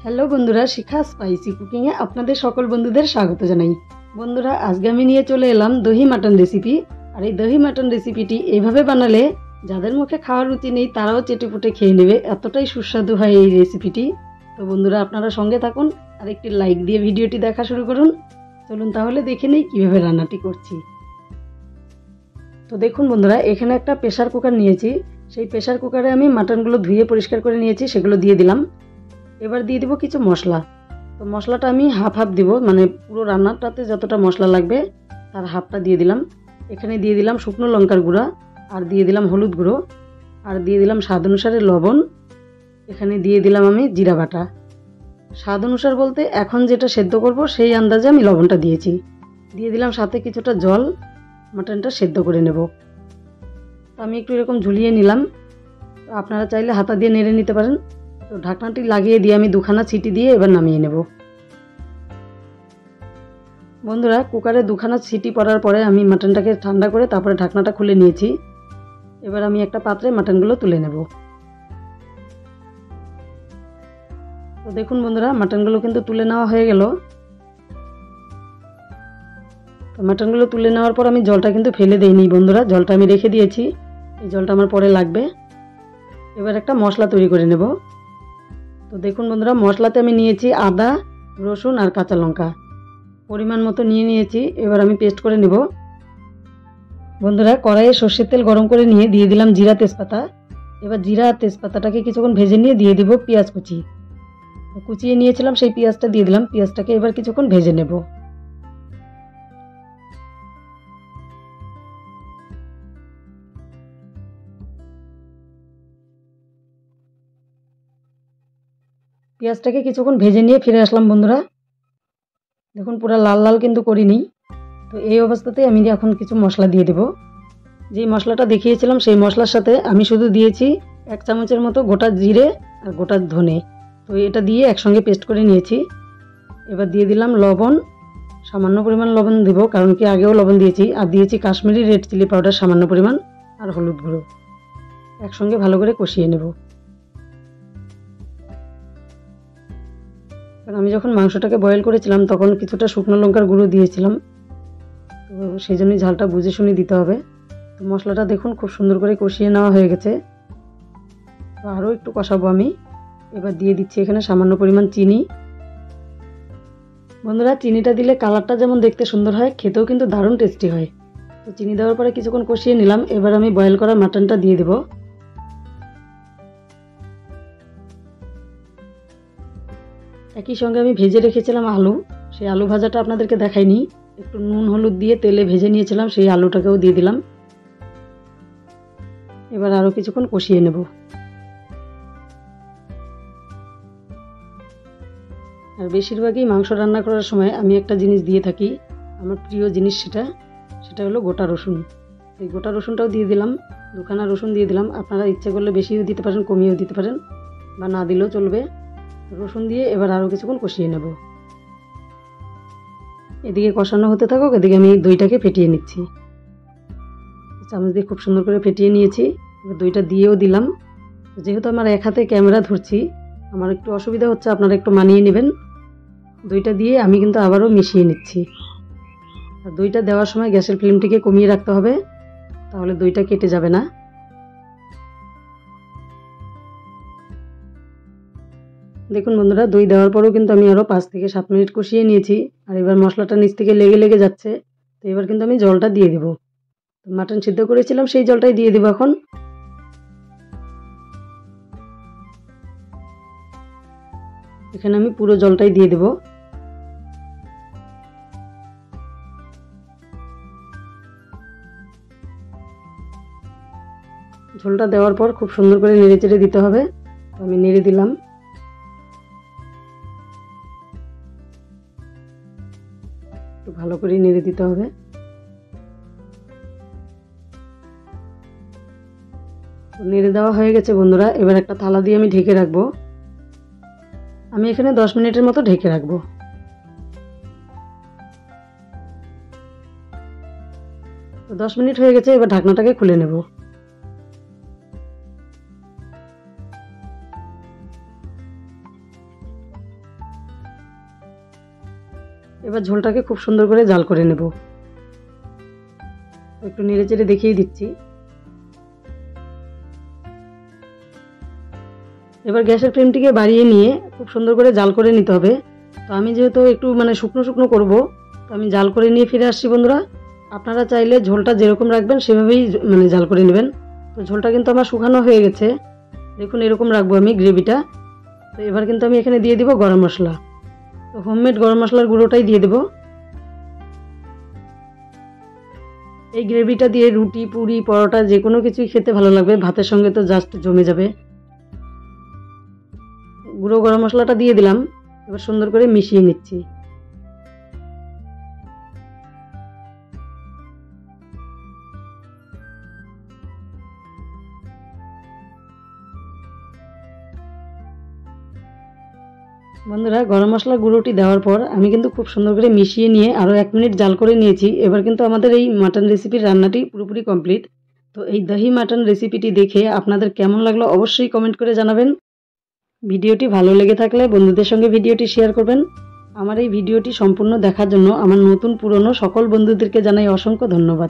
Hello বন্ধুরা, শিখা spicy কুকিংয়ে আপনাদের সকল বন্ধুদের স্বাগত জানাই। বন্ধুরা, আজকে আমি নিয়ে চলে এলাম দহি মাটন রেসিপি। আর এই দহি মাটন রেসিপিটি এইভাবে বানালে যাদের মুখে খাওয়ার রুচি নেই তারাও চেটেপুটে খেয়ে নেবে, এতটাই সুস্বাদু হয় এই রেসিপিটি। তো বন্ধুরা, আপনারা সঙ্গে থাকুন আর একটি লাইক দিয়ে ভিডিওটি দেখা শুরু করুন। চলুন তাহলে দেখে নেই কীভাবে রান্নাটি করছি। তো দেখুন বন্ধুরা, এখানে একটা প্রেসার কুকার নিয়েছি। সেই প্রেসার কুকারে আমি মাটনগুলো ধুয়ে পরিষ্কার করে নিয়েছি, সেগুলো দিয়ে দিলাম। এবার দিয়ে দিব কিছু মশলা। তো মশলাটা আমি হাফ হাফ দিব, মানে পুরো রান্নাটাতে যতটা মশলা লাগবে তার হাফটা দিয়ে দিলাম। এখানে দিয়ে দিলাম শুকনো লঙ্কার গুঁড়া, আর দিয়ে দিলাম হলুদ গুঁড়ো, আর দিয়ে দিলাম স্বাদ অনুসারে লবণ। এখানে দিয়ে দিলাম আমি জিরা বাটা। স্বাদ অনুসার বলতে এখন যেটা সেদ্ধ করব সেই আন্দাজে আমি লবণটা দিয়েছি। দিয়ে দিলাম সাথে কিছুটা জল, মাটনটা সেদ্ধ করে নেব। তো আমি একটু এরকম ঝুলিয়ে নিলাম, আপনারা চাইলে হাতা দিয়ে নেড়ে নিতে পারেন। তো ঢাকনাটি লাগিয়ে দিয়ে আমি দুখানা সিটি দিয়ে এবার নামিয়ে নেব। বন্ধুরা, কুকারে দুখানা সিটি পড়ার পরে আমি মাটনটাকে ঠান্ডা করে তারপরে ঢাকনাটা খুলে নিয়েছি। এবার আমি একটা পাত্রে মাটনগুলো তুলে নেব। তো দেখুন বন্ধুরা, মাটনগুলো কিন্তু তুলে নেওয়া হয়ে গেল। তো মাটনগুলো তুলে নেওয়ার পর আমি জলটা কিন্তু ফেলে দেইনি বন্ধুরা, জলটা আমি রেখে দিয়েছি। এই জলটা আমার পরে লাগবে। এবার একটা মশলা তৈরি করে নেব। তো দেখুন বন্ধুরা, মশলাতে আমি নিয়েছি আদা, রসুন আর কাঁচা লঙ্কা পরিমাণ মতো নিয়েছি। এবার আমি পেস্ট করে নেব। বন্ধুরা, কড়াইয়ে সর্ষের তেল গরম করে নিয়ে দিয়ে দিলাম জিরা তেজপাতা। এবার জিরা আর তেজপাতাটাকে কিছুক্ষণ ভেজে নিয়ে দিয়ে দিব পেঁয়াজ কুচিয়ে নিয়েছিলাম, সেই পেঁয়াজটা দিয়ে দিলাম। পেঁয়াজটাকে এবার কিছুক্ষণ ভেজে নেব। পেঁয়াজটাকে কিছুক্ষণ ভেজে নিয়ে ফিরে আসলাম বন্ধুরা। দেখুন পুরো লাল লাল কিন্তু করিনি। তো এই অবস্থাতেই আমি এখন কিছু মশলা দিয়ে দেব। যেই মশলাটা দেখিয়েছিলাম সেই মশলার সাথে আমি শুধু দিয়েছি 1 চামচের মতো গোটা জিরে আর গোটা ধনে। তো এটা দিয়ে একসঙ্গে পেস্ট করে নিয়েছি। এবার দিয়ে দিলাম লবণ, সামান্য পরিমাণ লবণ দেব, কারণ কি আগেও লবণ দিয়েছি। আর দিয়েছি কাশ্মীরি রেড চিলি পাউডার সামান্য পরিমাণ, আর হলুদ গুঁড়ো। একসঙ্গে ভালো করে কষিয়ে নেব। কারণ আমি যখন মাংসটাকে বয়েল করেছিলাম তখন কিছুটা শুকনো লঙ্কার গুঁড়ো দিয়েছিলাম, তো সেই জন্যই ঝালটা বুঝে শুনে দিতে হবে। তো মশলাটা দেখুন খুব সুন্দর করে কষিয়ে নেওয়া হয়ে গেছে। তো আরও একটু কষাবো আমি। এবার দিয়ে দিচ্ছি এখানে সামান্য পরিমাণ চিনি। বন্ধুরা, চিনিটা দিলে কালারটা যেমন দেখতে সুন্দর হয়, খেতেও কিন্তু দারুণ টেস্টি হয়। তো চিনি দেওয়ার পরে কিছুক্ষণ কষিয়ে নিলাম। এবার আমি বয়েল করা মাটনটা দিয়ে দেব। একই সঙ্গে আমি ভেজে রেখেছিলাম আলু, সেই আলু ভাজাটা আপনাদেরকে দেখাইনি। একটু নুন হলুদ দিয়ে তেলে ভেজে নিয়েছিলাম, সেই আলুটাকেও দিয়ে দিলাম। এবার আরও কিছুক্ষণ কষিয়ে নেব। আর বেশিরভাগই মাংস রান্না করার সময় আমি একটা জিনিস দিয়ে থাকি, আমার প্রিয় জিনিস, সেটা হলো গোটা রসুন। এই গোটা রসুনটাও দিয়ে দিলাম, দুখানা রসুন দিয়ে দিলাম। আপনারা ইচ্ছে করলে বেশিও দিতে পারেন, কমিয়েও দিতে পারেন, বা না দিলেও চলবে। রসুন দিয়ে এবার আরও কিছুক্ষণ কষিয়ে নেব। এদিকে কষানো হতে থাকুক, এদিকে আমি দইটাকে ফেটিয়ে নিচ্ছি। চামচ দিয়ে খুব সুন্দর করে ফেটিয়ে নিয়েছি। এবার দইটা দিয়েও দিলাম। যেহেতু আমার এক হাতে ক্যামেরা ধরছি, আমার একটু অসুবিধা হচ্ছে, আপনারা একটু মানিয়ে নেবেন। দইটা দিয়ে আমি কিন্তু আবারও মিশিয়ে নিচ্ছি। আর দইটা দেওয়ার সময় গ্যাসের ফ্লেমটিকে কমিয়ে রাখতে হবে, তাহলে দইটা কেটে যাবে না। দেখুন বন্ধুরা, দই দেওয়ার পরেও কিন্তু আমি আরও 5 থেকে 7 মিনিট কষিয়ে নিয়েছি। আর এবার মশলাটা নিচ থেকে লেগে লেগে যাচ্ছে। তো এবার কিন্তু আমি জলটা দিয়ে দেব। মাটন সিদ্ধ করেছিলাম সেই জলটাই দিয়ে দেবো এখন। এখানে আমি পুরো জলটাই দিয়ে দেব। ঝোলটা দেওয়ার পর খুব সুন্দর করে নেড়ে চেড়ে দিতে হবে। তো আমি নেড়ে দিলাম। একটু ভালো করে নেড়ে দিতে হবে। নেড়ে দেওয়া হয়ে গেছে বন্ধুরা। এবার একটা থালা দিয়ে আমি ঢেকে রাখবো। আমি এখানে 10 মিনিটের মতো ঢেকে রাখবো। তো 10 মিনিট হয়ে গেছে, এবার ঢাকনাটাকে খুলে নেব। এবার ঝোলটাকে খুব সুন্দর করে জাল করে নেব। একটু নেড়ে চেড়ে দেখিয়ে দিচ্ছি। এবার গ্যাসের ফ্লেমটিকে বাড়িয়ে নিয়ে খুব সুন্দর করে জাল করে নিতে হবে। তো আমি যেহেতু একটু শুকনো শুকনো করব, তো আমি জাল করে নিয়ে ফিরে আসছি বন্ধুরা। আপনারা চাইলে ঝোলটা যেরকম রাখবেন সেভাবেই জাল করে নেবেন। তো ঝোলটা কিন্তু আমার শুকানো হয়ে গেছে, দেখুন এরকম রাখবো আমি গ্রেভিটা। তো এবার কিন্তু আমি এখানে দিয়ে দিব গরম মশলা। তো হোমমেড গরম মশলার গুঁড়োটাই দিয়ে দেব। এই গ্রেভিটা দিয়ে রুটি, পুরি, পরোটা যে কোনো কিছুই খেতে ভালো লাগবে, ভাতের সঙ্গে তো জাস্ট জমে যাবে। গুঁড়ো গরম মশলাটা দিয়ে দিলাম, এবার সুন্দর করে মিশিয়ে নিচ্ছি। বন্ধুরা, গরম মশলা গুঁড়োটি দেওয়ার পর আমি কিন্তু খুব সুন্দর করে মিশিয়ে নিয়ে আরও 1 মিনিট জাল করে নিয়েছি। এবার কিন্তু আমাদের এই মাটন রেসিপির রান্নাটি পুরোপুরি কমপ্লিট। তো এই দহি মাটন রেসিপিটি দেখে আপনাদের কেমন লাগলো অবশ্যই কমেন্ট করে জানাবেন। ভিডিওটি ভালো লেগে থাকলে বন্ধুদের সঙ্গে ভিডিওটি শেয়ার করবেন। আমার এই ভিডিওটি সম্পূর্ণ দেখার জন্য আমার নতুন পুরনো সকল বন্ধুদেরকে জানাই অসংখ্য ধন্যবাদ।